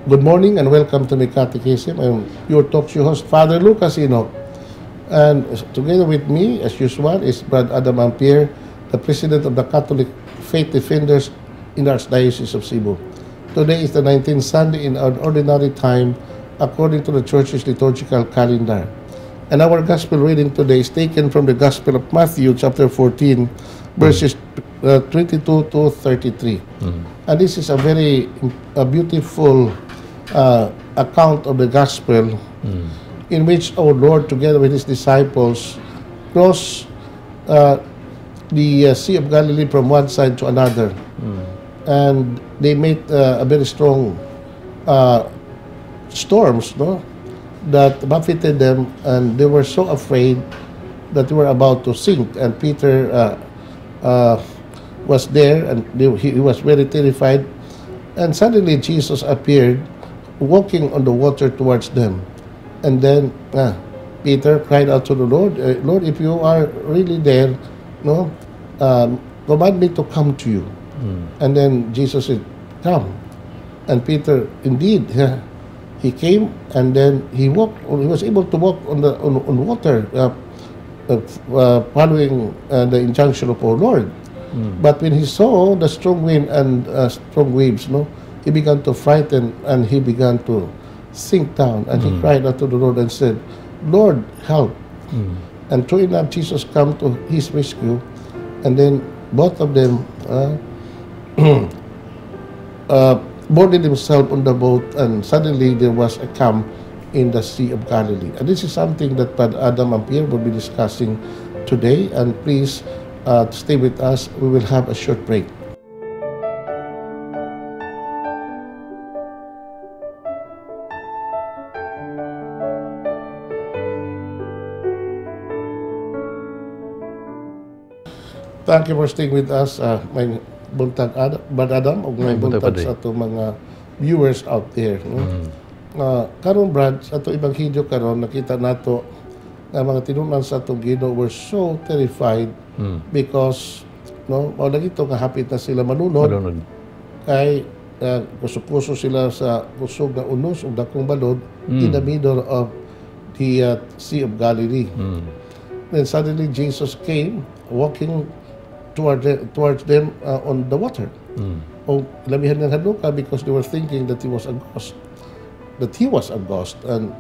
Good morning and welcome to My Catechism. I'm your talk show host, Father Lucas Inoc. And together with me, as usual, is Brad Adam Ampier, the President of the Catholic Faith Defenders in the Archdiocese of Cebu. Today is the 19th Sunday in an ordinary time according to the Church's liturgical calendar. And our Gospel reading today is taken from the Gospel of Matthew, chapter 14, verses 22 to 33. And this is a very beautiful account of the Gospel in which our Lord, together with His disciples, crossed the Sea of Galilee from one side to another. And they made a very strong storms, no, that buffeted them, and they were so afraid that they were about to sink. And Peter was there, and he was very terrified. And suddenly Jesus appeared, walking on the water towards them. And then Peter cried out to the Lord, Lord, if you are really there, no, command me to come to you. And then Jesus said, come. And Peter, indeed, he came, and then he walked. He was able to walk on water, following the injunction of our Lord. But when he saw the strong wind and strong waves, no, he began to frighten, and he began to sink down. And he cried out to the Lord and said, Lord, help. And true enough, Jesus came to his rescue, and then both of them boarded himself on the boat, and suddenly there was a calm in the Sea of Galilee. And this is something that Padre Adam and Pierre will be discussing today. And please stay with us. We will have a short break. Thank you for staying with us. May buntag Brad Adam, o may buntag sa ato mga viewers out there. No? Karon Brad, sa ato ebanghelyo karon nakita nato nga mga tinunan sa atong Ginoo were so terrified because no, mao lagi to nga hapit na sila manunod. Kay kuso-kuso sila sa kusog na unos ug dakong balod in the middle of the Sea of Galilee. Then suddenly Jesus came walking towards them on the water. O labihan ng haduka because they were thinking that he was a ghost. And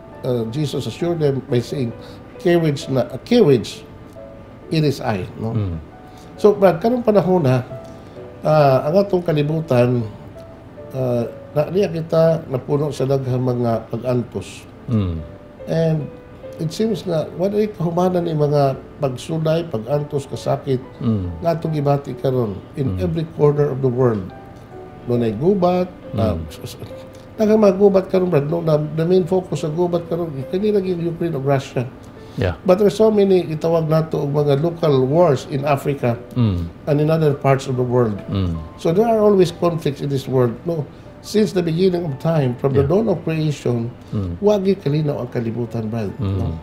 Jesus assured them by saying, "Courage, it is I." No? So, Brad, kanong panahon ang atong kalibutan, niya kita napuno sa daghang mga pag-antos. And it seems nga, wala rin kahumanan ng mga pagsulay, pag-antos, kasakit, nga itong gibati karon in every corner of the world. Noon ay gubat, nagang mga gubat karon, Brad, no, the main focus sa gubat karon, kanina yung Ukraine o Russia. Yeah. But there's so many, itawag nato og mga local wars in Africa and in other parts of the world. So there are always conflicts in this world. No, since the beginning of time, from the dawn of creation, wagi kalinaw ang kalibutan, Brad. No?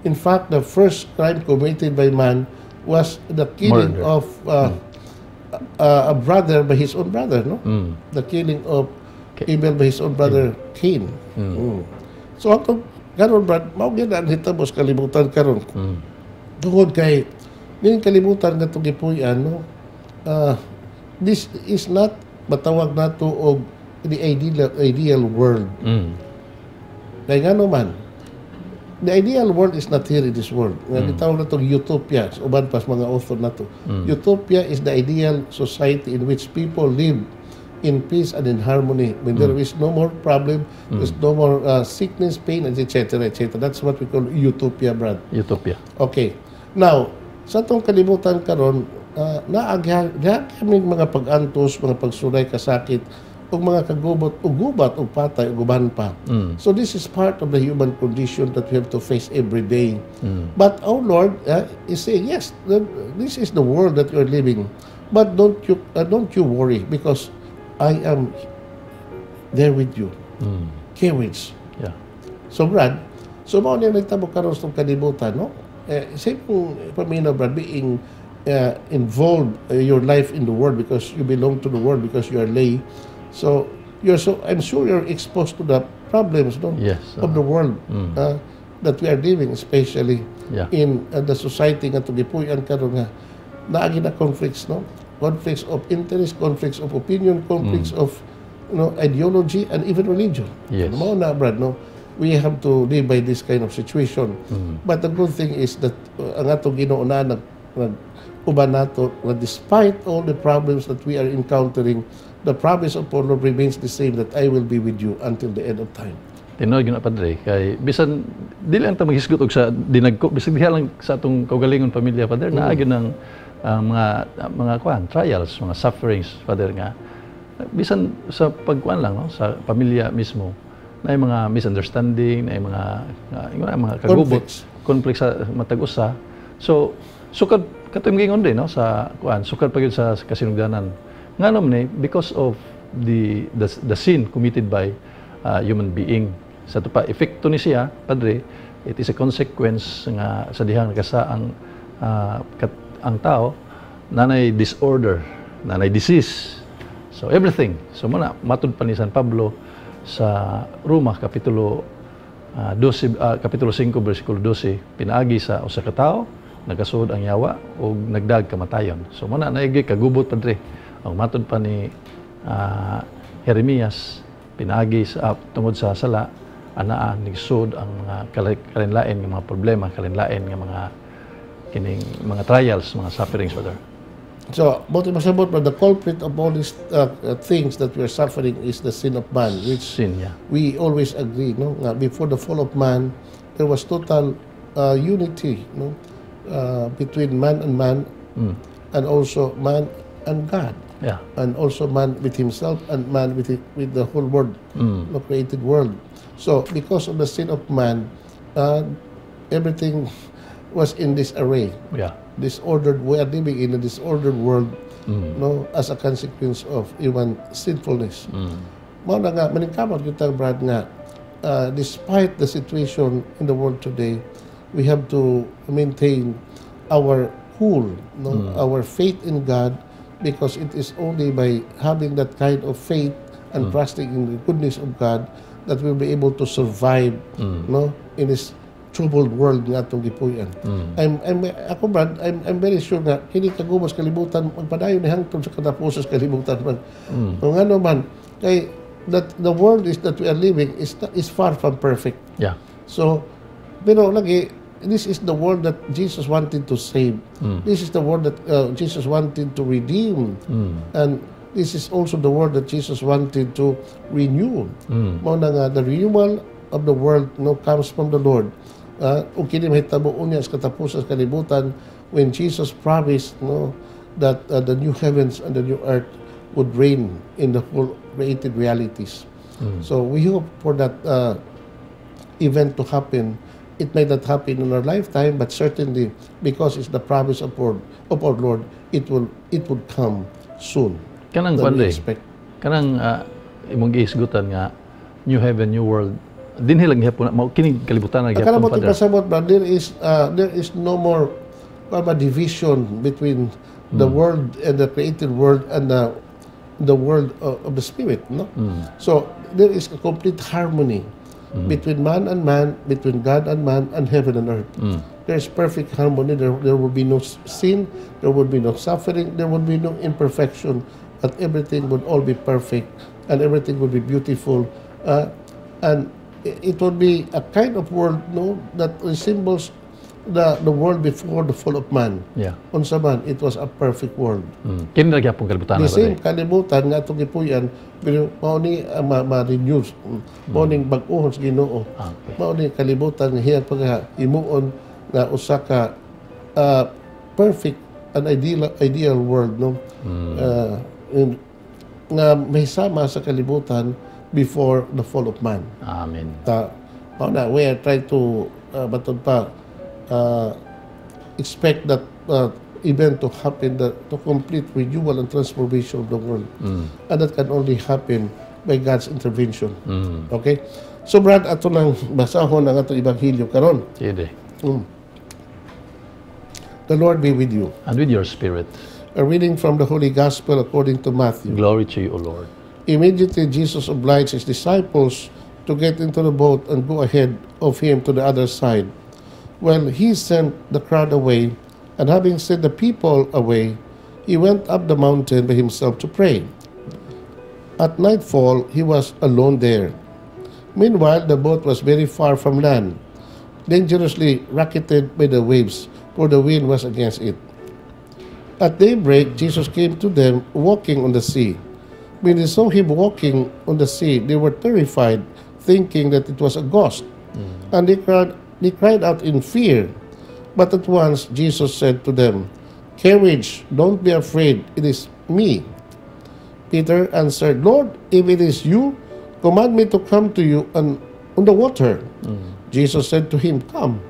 In fact, the first crime committed by man was the killing of a brother by his own brother. No, the killing of Abel by his own brother Cain. So ako karon, Brad, mao gyud ang hitabo sa kalibutan karon. Tungod kay ning kalibutan nga itong gipuy-an, no, this is not matawag nato og the ideal world. Kaya nga naman, the ideal world is not here in this world. Nga gitawag na itong utopia, uban pas mga author na to. Utopia is the ideal society in which people live in peace and in harmony, when there is no more problem, there's no more sickness, pain, etc., etc. That's what we call utopia, Brad. Utopia. Okay. Now, sa itong kalibutan karon, naaghaming mga pag-antos, mga pagsulay, kasakit, o mga kagubot, o gubat, o patay, o guban pa. So this is part of the human condition that we have to face every day. But our Lord is saying, yes, this is the world that you are living. But don't you worry, because I am there with you. Courage. Yeah. So Brad, so mao ni nagtabo karon sa kalibutan, no? Same for me, no, Brad, being involved your life in the world because you belong to the world because you are lay. So I'm sure you're exposed to the problems, no, Yes. of the world that we are living, especially in the society nga tugipuyan karon nga naagi na conflicts, no, conflicts of interest, conflicts of opinion, conflicts of ideology, and even religion. Yes. Mao na, Brad, no, we have to live by this kind of situation. But the good thing is that ang atong Ginoo na uban nato, despite all the problems that we are encountering, the promise of our Lord remains the same, that I will be with you until the end of time. Tinood yun na, Padre, kay bisan dili lang ta maghisgot og sa dinagko, bisan diha lang sa atong kaugalingon pamilya, Padre, naagi ng mga trials, mga sufferings, Father, nga bisan sa pagkuan lang, no, sa pamilya mismo, na mga misunderstanding, na mga kagubot, conflicts sa matag-usa. So sukad katong din, no, sa kuan, sukad pa gyud sa kasinugdanan. Ngano man because of the sin committed by human being. Sa to pa epekto ni siya, Padre, it is a consequence nga sa dihang kasa ang tao nanay disorder, nanay disease. So everything. So muna matud pa ni San Pablo sa Roma kapitulo 5 bersikulo 12, pinaagi sa usa ka tawo nagasud ang yawa o nagdag kamatayon. So muna naigi kagubot, Padre, ang matud pa ni Jeremias, pinaagi sa tungod sa sala anaa nigsud ang mga kalinlain nga mga problema, kalinlain nga mga trials, mga sufferings, Father. So, but the culprit of all these things that we are suffering is the sin of man, which we always agree, no? Before the fall of man, there was total unity, no, between man, and also man and God, and also man with himself and man with the whole world, the created world. So, because of the sin of man, everything was in disarray. Disordered. We are living in a disordered world, no, as a consequence of human sinfulness. Mao na nga maningkamot kita, Brad, nga despite the situation in the world today, we have to maintain our cool, no, our faith in God, because it is only by having that kind of faith and trusting in the goodness of God that we'll be able to survive, no, in this troubled world nga atong gipuy-an. Ako, Brad, I'm very sure nga kini kagubos kalibutan magpadayon ni hangtod sa katapusos kalibutan man. Kung ano man kay that the world is that we are living is far from perfect. So pero lagi, this is the world that Jesus wanted to save. This is the world that Jesus wanted to redeem. And this is also the world that Jesus wanted to renew. Mao na nga, the renewal of the world, no, comes from the Lord. Kung kini mahitabo unya sa katapusan sa kalibutan, when Jesus promised, no, that the new heavens and the new earth would reign in the whole created realities. So we hope for that event to happen. It may not happen in our lifetime, but certainly because it's the promise of our Lord, it would come soon. Kanang panday, kanang imong gihisgutan nga new heaven, new world, dinhi lang gyapon mao kini kalibutan na gyapon, Father. Pasabot, but there is no more division between the world and the created world and the world of the spirit, no? So there is a complete harmony between man and man, between God and man, and heaven and earth. There is perfect harmony. There will be no sin, there will be no suffering, there will be no imperfection, but everything would all be perfect and everything would be beautiful, and it would be a kind of world, no, that resembles the world before the fall of man. Unsa man, it was a perfect world. Kini ra gyapon kalibutan. The same kalibutan nga atong gipuy-an, pero mao ni ma-renew, mao ning bag-ohon sa Ginoo. Mao ni kalibutan nga hiyang paghimuon nga usa ka perfect and ideal world, no, nga may sama sa kalibutan before the fall of man. Amen. Mao na, we are trying to batod pa expect that event to happen, to complete renewal and transformation of the world. And that can only happen by God's intervention. Okay? So, Brad, ato nang basahon ang atong ebanghelyo karon. Sige. The Lord be with you. And with your spirit. A reading from the Holy Gospel according to Matthew. Glory to you, O Lord. Immediately, Jesus obliged his disciples to get into the boat and go ahead of him to the other side. Well, he sent the crowd away, and having sent the people away, he went up the mountain by himself to pray. At nightfall, he was alone there. Meanwhile, the boat was very far from land, dangerously racketed by the waves, for the wind was against it. At daybreak, Jesus came to them walking on the sea. When they saw him walking on the sea, they were terrified, thinking that it was a ghost. And they cried out in fear. But at once Jesus said to them, "Courage, don't be afraid, it is me." Peter answered, "Lord, if it is you, command me to come to you on the water." Jesus said to him, "Come."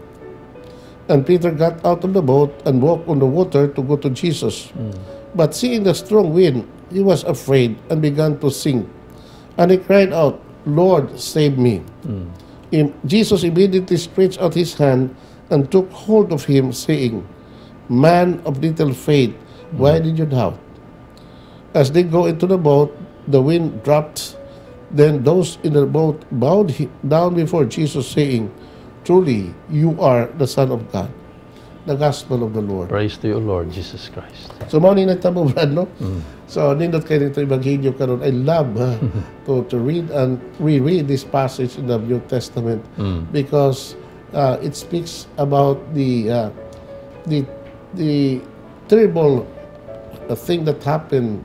And Peter got out of the boat and walked on the water to go to Jesus. But seeing the strong wind, he was afraid and began to sink. And he cried out, "Lord, save me." Jesus immediately stretched out his hand and took hold of him, saying, "Man of little faith, why did you doubt?" As they go into the boat, the wind dropped. Then those in the boat bowed down before Jesus, saying, "Truly, you are the Son of God." The Gospel of the Lord. Praise to you, Lord Jesus Christ. So, mao ni nagtabo, Brad, no? So, nindot kayo nito Ebanghelyo karon. I love to read and reread this passage in the New Testament because it speaks about the terrible thing that happened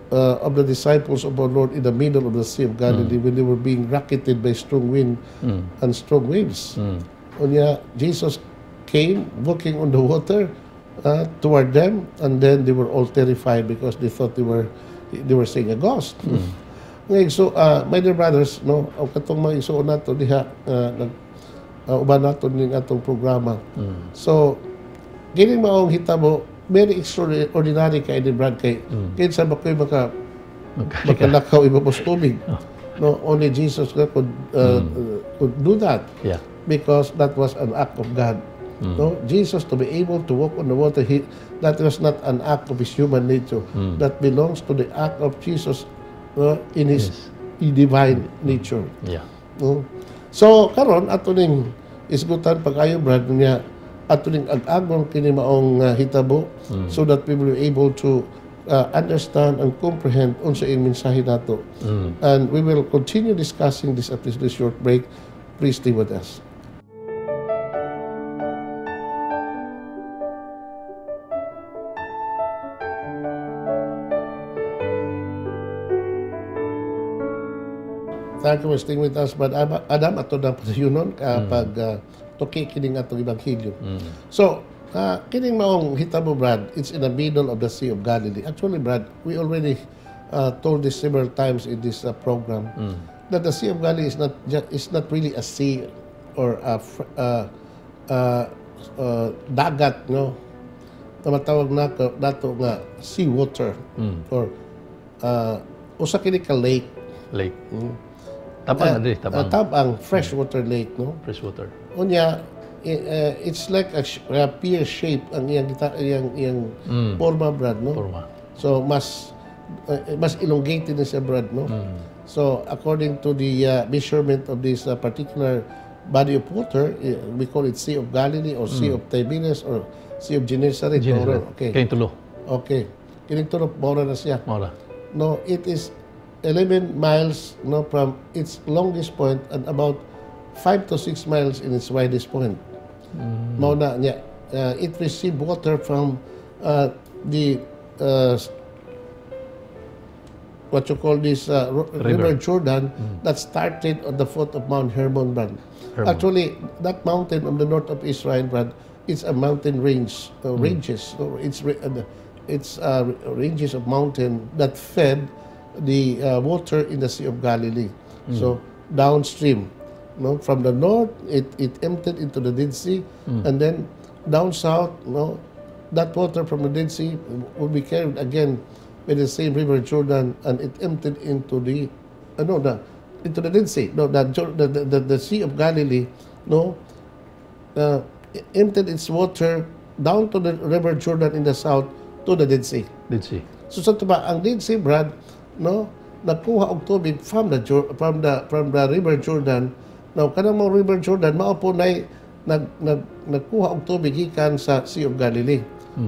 of the disciples of our Lord in the middle of the Sea of Galilee when they were being racketed by strong wind and strong waves. Unya, Jesus came walking on the water toward them, and then they were all terrified because they thought they were seeing a ghost. Ngayon, so my dear brothers, no, ang katong mga isuon nato diha uban nato ning atong programa. So kini maong hitabo very extraordinary kay ni Brad kay kinsa ba koy makalakaw ibabos tubig. No, only Jesus could do that. Yeah. Because that was an act of God. No, Jesus to be able to walk on the water, that was not an act of his human nature. That belongs to the act of Jesus in his divine nature. Yeah. No? So karon ato ning isgutan pag-ayo, Brad, niya ato ning ag-agon kini maong hitabo so that we will be able to understand and comprehend unsa ang mensahe nato. And we will continue discussing this after this short break. Please stay with us. Thank you for staying with us, Brad Adam, ato na pasayunon kapag tuki kining atong Ebanghelyo. So, kining maong hitabo, Brad, it's in the middle of the Sea of Galilee. Actually, Brad, we already told this several times in this program that the Sea of Galilee is not really a sea or a dagat, no? Na matawag nato nga sea water or usa kini ka lake. Lake. Tabang tabang freshwater lake, no? Freshwater. Unya, it's like a pear shape ang iyang forma, Brad, no? Forma. So mas elongated na siya, Brad, no? So according to the measurement of this particular body of water, we call it Sea of Galilee or Sea of Tiberias or Sea of Gennesaret. Okay. Kayong tulo. Okay. Kining tulo maura na siya. Maura. No, it is 11 miles, no, from its longest point and about 5 to 6 miles in its widest point. Mauna niya, it received water from the what you call this River Jordan that started at the foot of Mount Hermon, Brad. Actually, that mountain on the north of Israel, Brad, it's a mountain range, ranges. So it's ranges of mountain that fed the water in the Sea of Galilee. So downstream, no, from the north, it emptied into the Dead Sea, and then down south, no, that water from the Dead Sea will be carried again by the same River Jordan, and it emptied into the into the Dead Sea. No, the Sea of Galilee, no, emptied its water down to the River Jordan in the south to the Dead Sea. Dead Sea. So sa tuba ang Dead Sea, Brad, no, nagkuha og tubig from the River Jordan. Now kanang mga River Jordan mao po nay nagkuha og tubig gikan sa Sea of Galilee.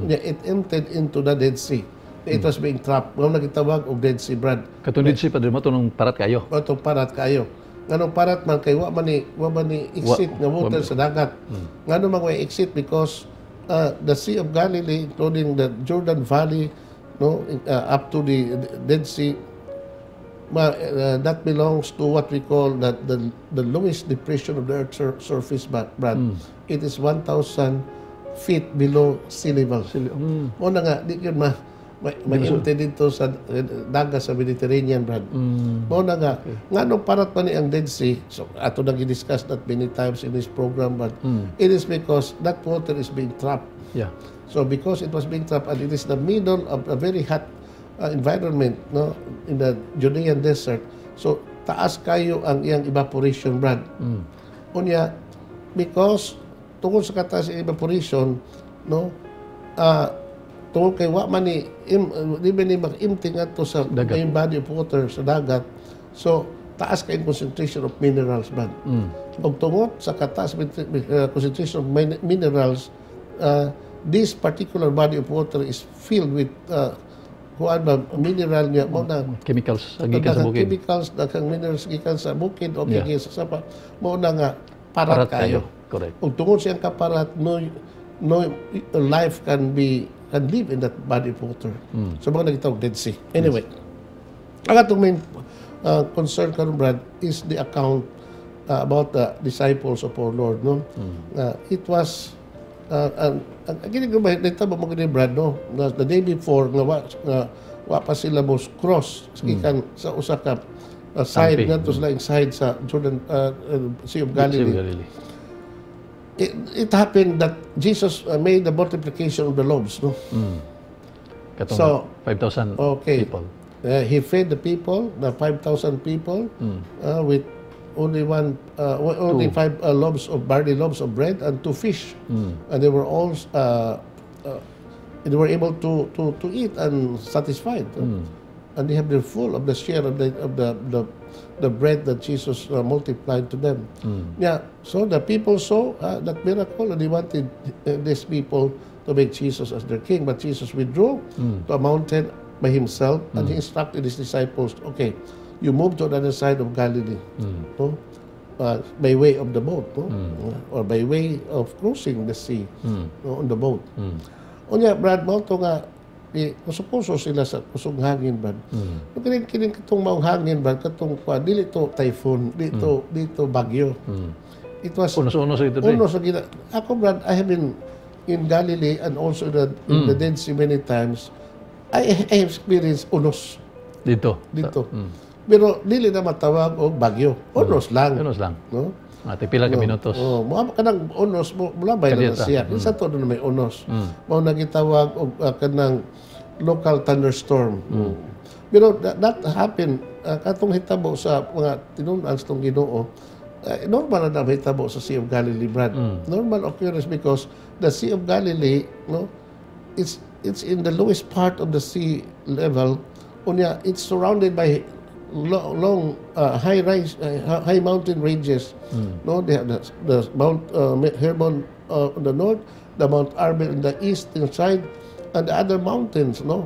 It emptied into the Dead Sea. It was being trapped. Mao nagitawag og Dead Sea, Brad. Katong Dead Sea, Padre, mo nung parat kayo. Atong parat kayo. Nganong parat man kay wa man ni exit nga water sa dagat. Ngano man way exit because the Sea of Galilee, including the Jordan Valley, no, up to the Dead Sea, that belongs to what we call the lowest depression of the Earth's surface, Brad. It is 1,000 feet below sea level. O na nga, di yun ma-empty dito sa dagat sa Mediterranean, Brad. O na nga, nga nung parat pa ni ang Dead Sea, so ato nang i-discuss that many times in this program, but it is because that water is being trapped. Yeah. So because it was being trapped and it is the middle of a very hot environment, no, in the Judean desert, so taas kayo ang iyang evaporation, Brad. Unya, because tungkol sa kataas ang evaporation, no, tungkol kay wa man ni mag-empty nga to sa main body of water sa dagat, so taas kay concentration of minerals, Brad. Ug tungkol sa kataas concentration of minerals, this particular body of water is filled with mineral niya mo na chemicals gikan sa bukid. Chemicals daghang minerals gikan sa bukid o gikan sa sapa mo na nga parat kayo. Correct. Ug tungod siyang kaparat, no life can live in that body of water. So mga nagitawag Dead Sea. Anyway, ang atong main concern karon, Brad, is the account about the disciples of our Lord, no? It was ang ginagawa ba mo gani, Brad, no? The day before nga wa pa sila mo cross gikan sa usa ka side ngadto sila side sa Jordan Sea of Galilee. It happened that Jesus made the multiplication of the loaves, no? So 5,000 people. He fed the people, the 5,000 people, with only five barley loaves of bread and 2 fish, and they were all they were able to eat and satisfied, and they have their full of the share of the bread that Jesus multiplied to them. Yeah, so the people saw that miracle, and they wanted these people to make Jesus as their king, but Jesus withdrew to a mountain by himself, and he instructed his disciples, okay, you move to the other side of Galilee, no? By way of the boat, no? Or by way of crossing the sea, no? On the boat. Unya, Brad, mo ito nga, kusukuso sila sa kusog hangin, Brad. Kining katong maong hangin, Brad, katong dili to typhoon, dito bagyo. It was unos sa gina. Ako, Brad, I have been in Galilee and also in the Dead Sea many times. I have experienced unos dito. Pero dili na matawag og bagyo. Unos lang. No? Pila ka minutos. Mo kanang unos mo mulabay na siya. Isa to na may unos. Mao nagitawag og kanang local thunderstorm. Pero that happened katong hitabo sa mga tinun-an sa Ginoo. Normal na hitabo sa Sea of Galilee, Brad. Normal occurrence because the Sea of Galilee, no, it's in the lowest part of the sea level. Unya, it's surrounded by long high mountain ranges. No, they have the Mount Hermon on the north, the Mount Arbel in the eastern side, and the other mountains, no,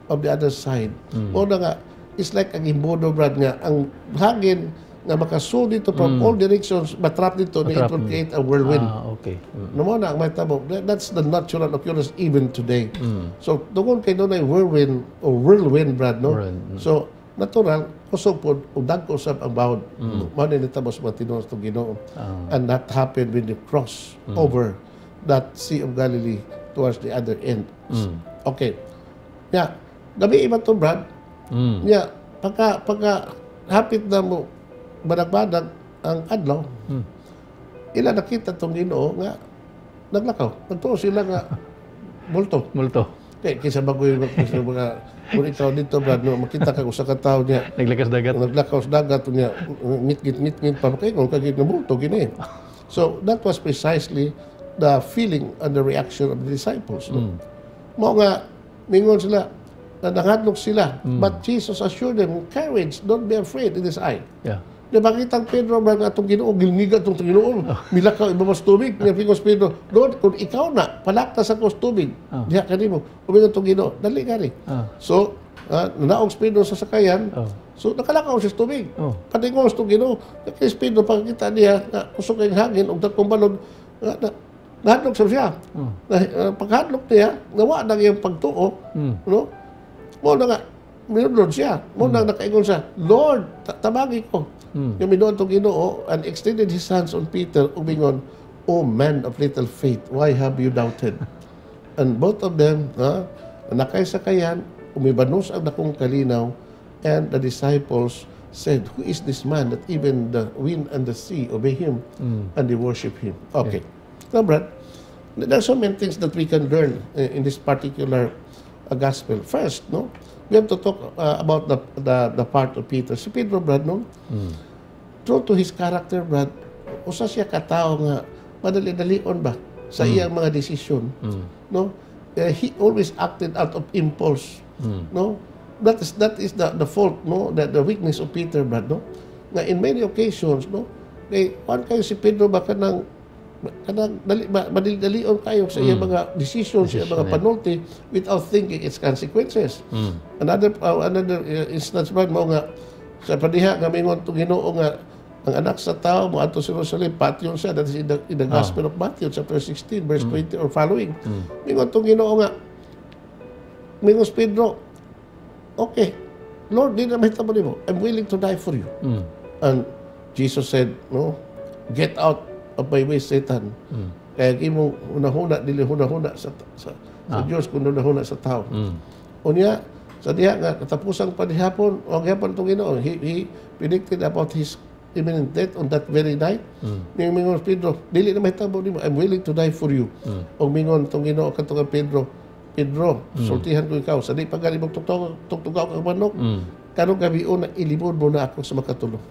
of the other side. O na nga, it's like ang imbodo, Brad, nga ang hangin nga makaso dito from all directions, matrap dito, na it will create a whirlwind. Okay. Namo na ang may tabo. That's the natural occurrence even today. So tungkol kay doon ay whirlwind, Brad, no? So natural, kusog po, dagko usab ang bawod. Mao ni tabos matinos to Ginoo. And that happened when you cross over that Sea of Galilee towards the other end. Okay. Yeah, gabi iba to, Brad. Yeah, pagka hapit na mo badag-badag ang adlaw. Ila nakita tong Ginoo nga naglakaw. Nagtuo sila nga multo. Kaysa bagoy mga kung ikaw dito, Brad, no, makita ka usa ka tawo niya naglakaw sa dagat niya ngit pa kay kung kagid na multo gini. So that was precisely the feeling and the reaction of the disciples. Mo nga mingon sila, nanghadlok sila. But Jesus assured them, courage, don't be afraid, it is I. Yeah. Di ba kitang Pedro, brad, atong Ginoo, gilngiga itong Ginoo, milakaw, ibamas tubig. Pinapigos Pedro, Lord, kung ikaw na, palaktas ako sa tubig. Diha ka mo, umingon itong Ginoo, dali ka rin. So, nanaong Pedro sa sakayan, so nakalakaw siya sa tubig. Patingos itong Ginoo, kaya Pedro, pagkita niya, kusok yung hangin, o tatong balon, nahadlok siya. Paghadlok niya, nawa na yung pagtuo, no? Mo na nga, minunod siya. Mo na nakaingon siya, Lord, tabagi ko. Yung minuod itong Ginoo, and extended his hands on Peter, umingon, O man of little faith, why have you doubted? And both of them, nakay sakayan, umibanos ang dakong kalinaw, and the disciples said, who is this man that even the wind and the sea obey him, and they worship him? Okay. Now, Brad, there are so many things that we can learn in this particular gospel. First, no, we have to talk about the part of Peter. Si Pedro, Brad, no? True to his character, Brad, usa siya katao nga madali-dalion ba sa iyang mga desisyon, no? He always acted out of impulse, no? That is the fault, no? The weakness of Peter, Brad, no? Nga in many occasions, no? Kuan kayo si Pedro ba kanang madali-dalion kayo sa iyang mga decisions, sa iyang mga panulti without thinking its consequences. Another instance, Brad, mo nga sa padiha nga mingon to Ginoo nga ang anak sa tao mo ato sa Jerusalem patyon siya, that is in the Gospel of Matthew chapter 16 verse 20 or following. Mingon to Ginoo nga, mingon Pedro, okay, Lord, di na mahitabo nimo, I'm willing to die for you. And Jesus said, no, get out of my way, Satan. Kaya imong hunahuna, dili hunahuna sa Diyos, kundi hunahuna sa tao. Unya, sa diha nga, katapusang panihapon, o gihapon itong Ginoo, he predicted about his imminent death on that very night. Mingon Pedro, dili na mahitabo nimo, I'm willing to die for you. O mingon itong Ginoo katong Pedro, sultihan ko ikaw, sa di pagani mong tugtugaw ang manok, karong gabi na ilibod mo na ako sa makatulong.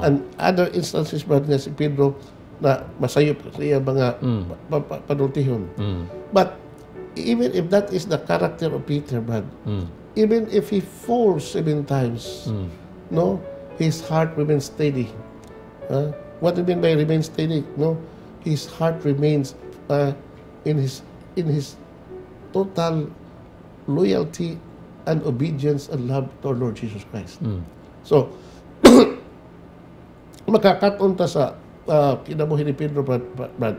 And other instances, brad, nga si Pedro, na masayop sa iya mga panultihon. But even if that is the character of Peter, Brad, even if he falls 7 times, no, his heart remains steady. What do you mean by remain steady? No, his heart remains in his total loyalty and obedience and love to our Lord Jesus Christ. So, makakaton ta sa kinabuhi ni Pedro, Brad,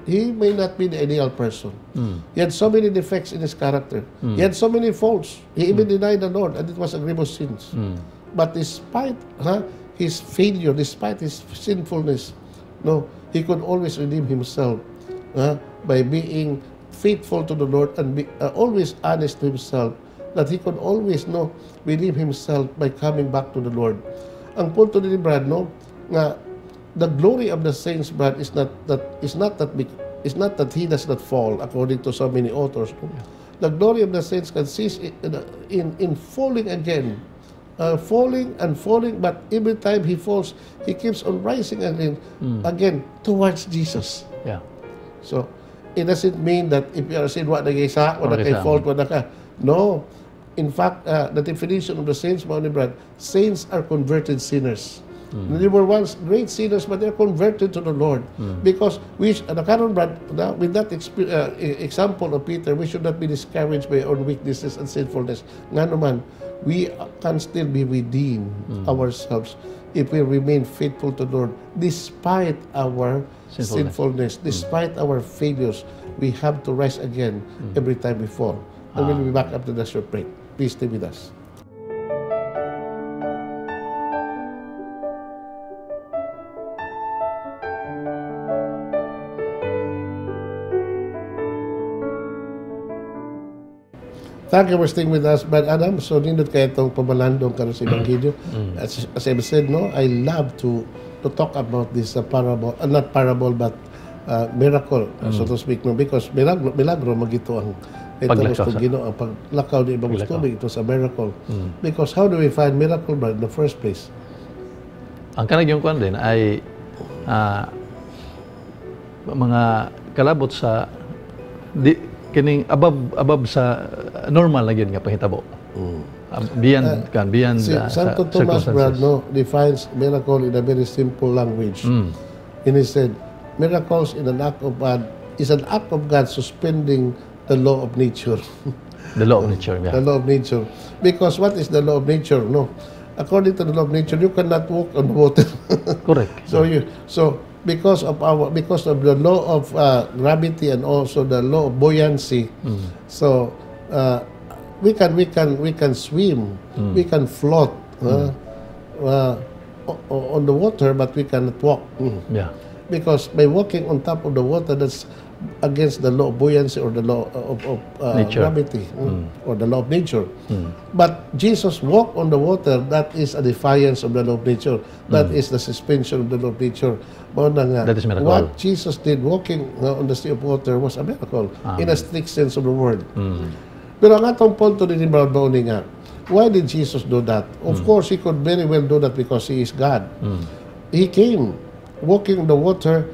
he may not be the ideal person. He had so many defects in his character. He had so many faults. He even denied the Lord, and it was a grievous sin. But despite his failure, despite his sinfulness, no, he could always redeem himself by being faithful to the Lord and be always honest to himself, that he could always redeem himself by coming back to the Lord. Ang punto ni Brad, no, nga the glory of the saints, Brad, is not that he does not fall, according to so many authors. The glory of the saints consists in falling again, falling and falling, but every time he falls, he keeps on rising again towards Jesus. Yeah. So it doesn't mean that if you are saying what nag-isa, what nag-fault, what naka. No. In fact, the definition of the saints, Brad, saints are converted sinners. They were once great sinners, but they're converted to the Lord. Because Brad, with that example of Peter, we should not be discouraged by our weaknesses and sinfulness. Nga naman, we can still be redeemed ourselves if we remain faithful to the Lord, despite our sinfulness, despite our failures. We have to rise again every time we fall. And we'll be back after the short break. Please stay with us. Thank you for staying with us, Brad Adam. So, nindot kayo itong pamalandong karon sa Ebanghelyo. As I've said, no, I love to talk about this parable, not parable, but miracle, so to speak, no, because milagro magito ang paglakaw di ibang tubig, ito sa miracle. Because how do we find miracle, Brad, in the first place? Ang kanang yung kwan din ay mga kalabot sa kining above sa normal na yun nga pahitabo. beyond Si Santo Thomas Brad, defines miracle in a very simple language. And he said, miracles is an act of God suspending the law of nature. The law of nature, yeah. The law of nature. Because what is the law of nature? No. According to the law of nature, you cannot walk on water. Correct. So because of the law of gravity and also the law of buoyancy, so we can swim, we can float on the water, but we cannot walk. Yeah. Because by walking on top of the water, that's against the law of buoyancy or the law of gravity or the law of nature. But Jesus walked on the water. That is a defiance of the law of nature. That is the suspension of the law of nature. That is miracle. What Jesus did walking on the sea of water was a miracle in a strict sense of the word. Pero ang atong punto din nga, why did Jesus do that? Of course, he could very well do that because he is God. He came walking on the water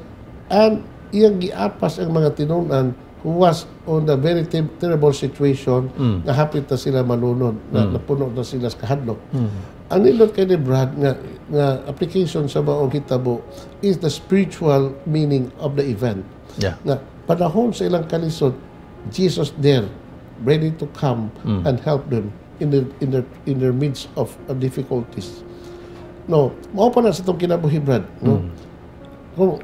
and iyang giapas ang mga tinunan who was on the very terrible situation na hapit na sila malunod, na napuno na sila sa kahadlok. Ang nindot kay ni Brad nga application sa maong hitabo is the spiritual meaning of the event. Yeah. Na panahon sa ilang kalisod, Jesus there, ready to come and help them in their midst of difficulties. No, mao pa na sa itong kinabuhi, Brad. No? Kung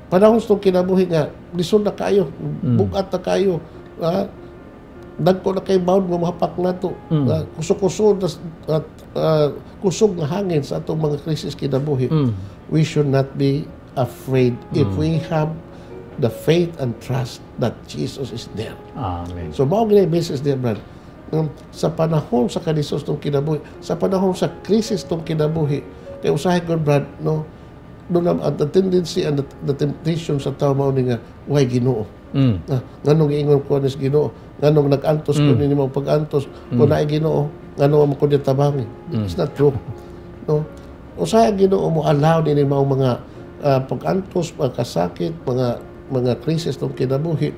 panahon sa itong kinabuhi nga, lisod na kayo, bugat na kayo, dagko na kayo bound nga mahapak na ito, kusog-kusog at kusog na hangin sa itong mga krisis kinabuhi. We should not be afraid if we have the faith and trust that Jesus is there. Amen. So, mao gina basis there, Brad. Sa panahon sa kalisos tong kinabuhi, sa panahon sa krisis tong kinabuhi, kay usahay ko, Brad, no, the tendency and the temptation sa tao mao ni nga, why Ginoo? Nganong giingon ko anis Ginoo? Nganong nag-antos ko ni mo pag-antos? Kung naay Ginoo, nganong mo ko di tabangi? It's not true. No? Usahay Ginoo mo allow ni mao mga pag-antos, pagkasakit, mga krisis tong kinabuhi,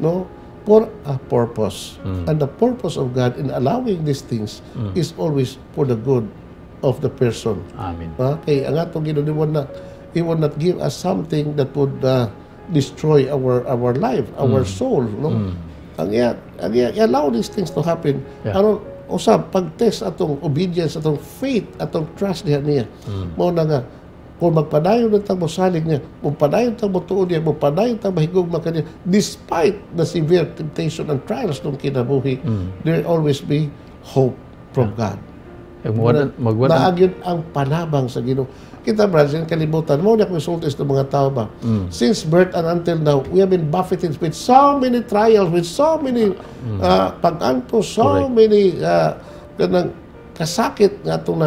no? For a purpose. And the purpose of God in allowing these things is always for the good of the person. Amen. Kaya ang atong Ginoo, He would not give us something that would destroy our life, our soul. No? Ang allow these things to happen. Yeah. Ano, usab, pag-test atong obedience, atong faith, atong trust niya. Mao na nga, kung magpadayon na tang mosalig niya, kung padayon tang motuon niya, kung padayon tang mahigugma kanya, despite the severe temptation and trials ng kinabuhi, there always be hope from God. Naagyon ang panabang sa Ginoo. Kita, Brazil, kalibutan, mo na consultants ng mga tao ba? Since birth and until now, we have been buffeted with so many trials, with so many pag-antos, so many kasakit nga itong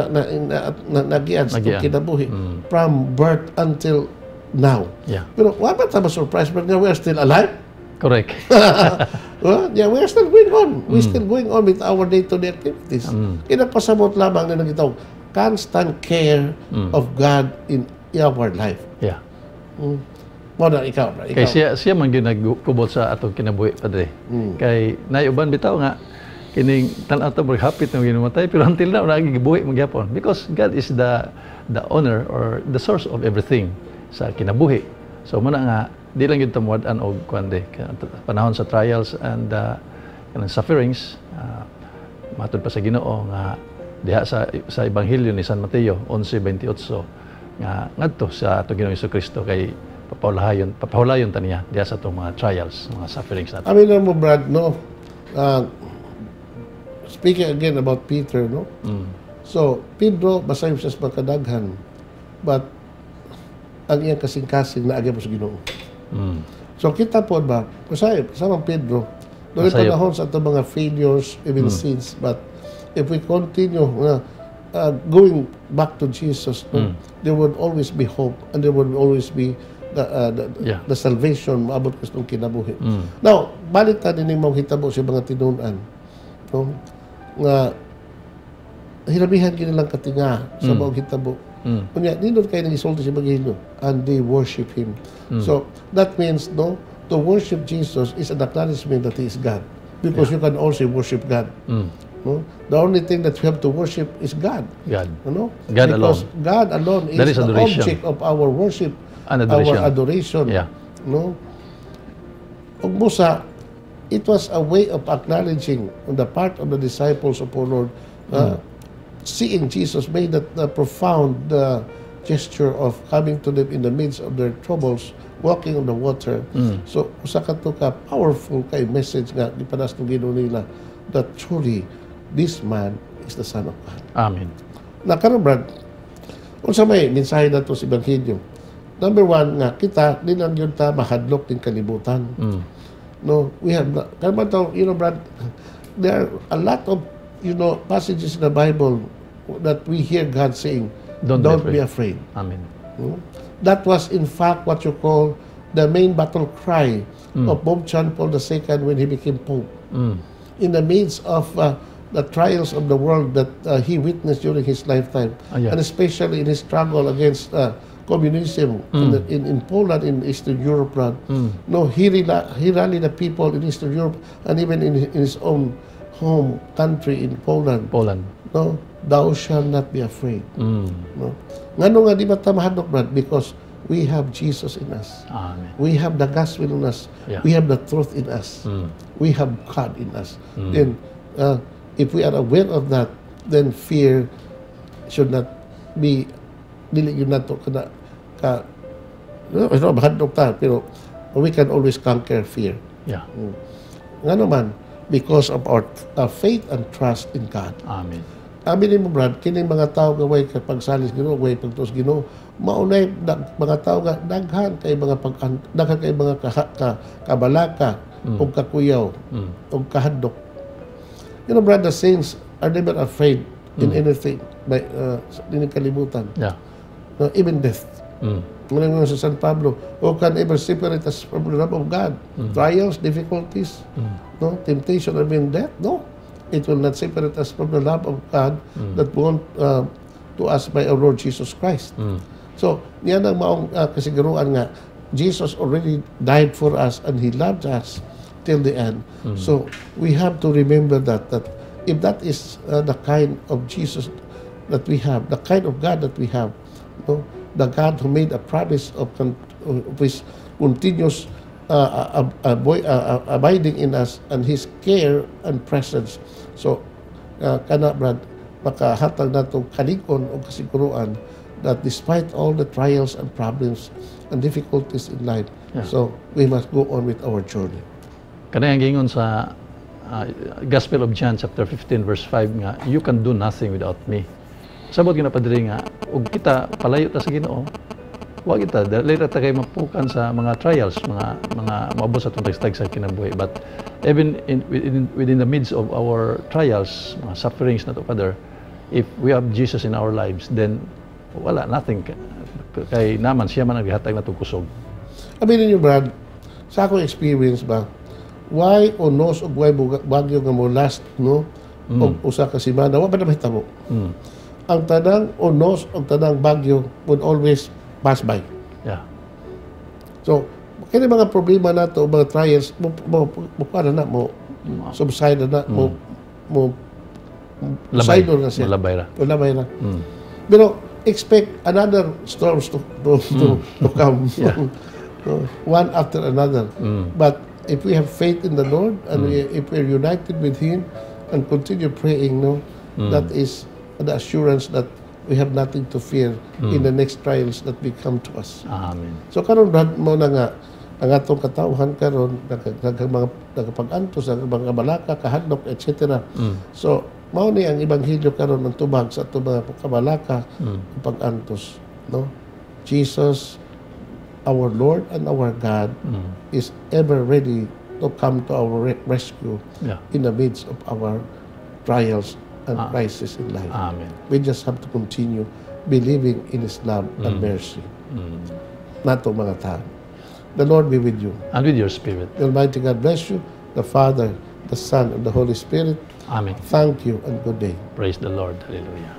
nagiyan sa itong kinabuhi from birth until now. Yeah. Pero wala ba tayo surprise but nga we are still alive? Correct. Well, yeah, we are still going on. We still going on with our day-to-day activities. Kinapasabot lamang na nagitawag constant care of God in our life. Yeah. Mo na ikaw. Kay siya man ginagkubot sa atong kinabuhi, Padre. Kay naiuban bitaw nga kining tan-aw maghapit na ginumatay pero until now nagibuhi magyapon because God is the owner or the source of everything sa kinabuhi. So muna nga di lang gyud tamuad-an og kuande panahon sa trials and kanang sufferings, matud pa sa Ginoo nga diha sa ebanghelyo ni San Mateo 11:28 nga ngadto sa atong Ginoong Jesucristo kay papahulayon ta niya diha sa atong mga trials, mga sufferings natin. Amin na mo, Brad, no? Speaking again about Peter, no? So, Pedro, basayog siya sa pagkadaghan. But, ang iyang kasing-kasing na agya mo sa Ginoo. So, kita po ba, basayog, kasama Pedro, doon yung panahon sa itong mga failures, even sins, but if we continue going back to Jesus, no, there would always be hope and there would always be the salvation maabot ko sa kinabuhi. Now, balik ta din yung mga hitabo sa mga tinunan. No? Nga hirabihan kinilang katinga sa mga hitabo. Kunya, nindot kayo nang isulti sa Ebanghelyo and they worship Him. So, that means, no, to worship Jesus is an acknowledgement that He is God. Because you can also worship God. No? The only thing that we have to worship is God. God. You know? God Because alone. God alone That is is the adoration. object of our worship, And adoration. our adoration. Yeah. No? Ug Musa, it was a way of acknowledging on the part of the disciples of our Lord, seeing Jesus made that profound gesture of coming to them in the midst of their troubles, walking on the water. So, usa ka to ka powerful kay message nga gipadas ng Ginoo nila that truly this man is the Son of God. Amen. Nakaroon, Brad, unsa may mensahe na to sa Ebanghelyo. Number one nga, kita, di lang yun ta mahadlok din kalibutan. No, we have, Brad, there are a lot of, passages in the Bible that we hear God saying, don't be afraid. Amen. That was, in fact, what you call the main battle cry of Pope John Paul II when he became Pope. In the midst of the trials of the world that he witnessed during his lifetime, and especially in his struggle against communism in Poland, in Eastern Europe. No, he rallied the people in Eastern Europe and even in his own home country in Poland. No, thou shalt not be afraid. No, ngano nga di ba ta mahadlok, Brad? Because we have Jesus in us. Amen. We have the gospel in us. We have the truth in us. We have God in us. Then, if we are aware of that, then fear should not be, dili yun na to mahadlok ta, pero we can always conquer fear. Yeah. Nga naman, because of our faith and trust in God. Amen. Aminin mo, Brad, kining mga tao nga way pagsalis Ginoo, way pagtuos Ginoo, maunay mga tao nga daghan kay mga kabalaka ug kakuyaw ug kahadlok. Brad, the saints are never afraid in anything by in kalibutan. Yeah. Even death. Muna sa San Pablo, who can ever separate us from the love of God? Trials, difficulties, no, temptation, or even death? No. It will not separate us from the love of God that belongs to us by our Lord Jesus Christ. So, yan ang maong kasiguruan nga, Jesus already died for us and He loved us till the end. So, we have to remember that if that is the kind of Jesus that we have, the kind of God that we have, no, the God who made a promise of His continuous abiding in us and His care and presence. So, kana, Brad, makahatag na itong kalikon o kasiguruan that despite all the trials and problems and difficulties in life, so we must go on with our journey. Kanang gingon sa Gospel of John chapter 15 verse 5 nga, you can do nothing without me. Sabot gina padiri nga, ug kita palayo ta sa Ginoo, wa kita dali ta kay mapukan sa mga trials, mga maabot sa tong tagstag sa kinabuhi. But even within the midst of our trials, mga sufferings na to, Father, if we have Jesus in our lives, then wala, nothing kay naman siya man naghatag na tong kusog. Aminin niyo, Brad, sa akong experience ba, why unos og why bagyo nga mo last, no, og usa ka semana wa pa na mahitabo. Ang tanang unos o tanang bagyo would always pass by. Yeah. So, kaya mga problema na to, mga trials, mo subside na, mo subside na siya. Labay na. Pero, expect another storms to come. One after another. But, if we have faith in the Lord, and if we're united with Him, and continue praying, no, that is the assurance that we have nothing to fear in the next trials that will come to us. Amen. So karon, Brad, mo na nga ang atong katawhan karon, nagapag-antos, nagapag-balaka, kahadlok, etc. So mao ni ang ebanghelyo karon ng tubag sa atong mga kabalaka, pag-antos, no? Jesus, our Lord and our God, is ever ready to come to our rescue in the midst of our trials and crisis in life. Amen. We just have to continue believing in His love and mercy. Nato mga tao. The Lord be with you. And with your spirit. The Almighty God bless you, the Father, the Son, and the Holy Spirit. Amen. Thank you and good day. Praise the Lord. Hallelujah.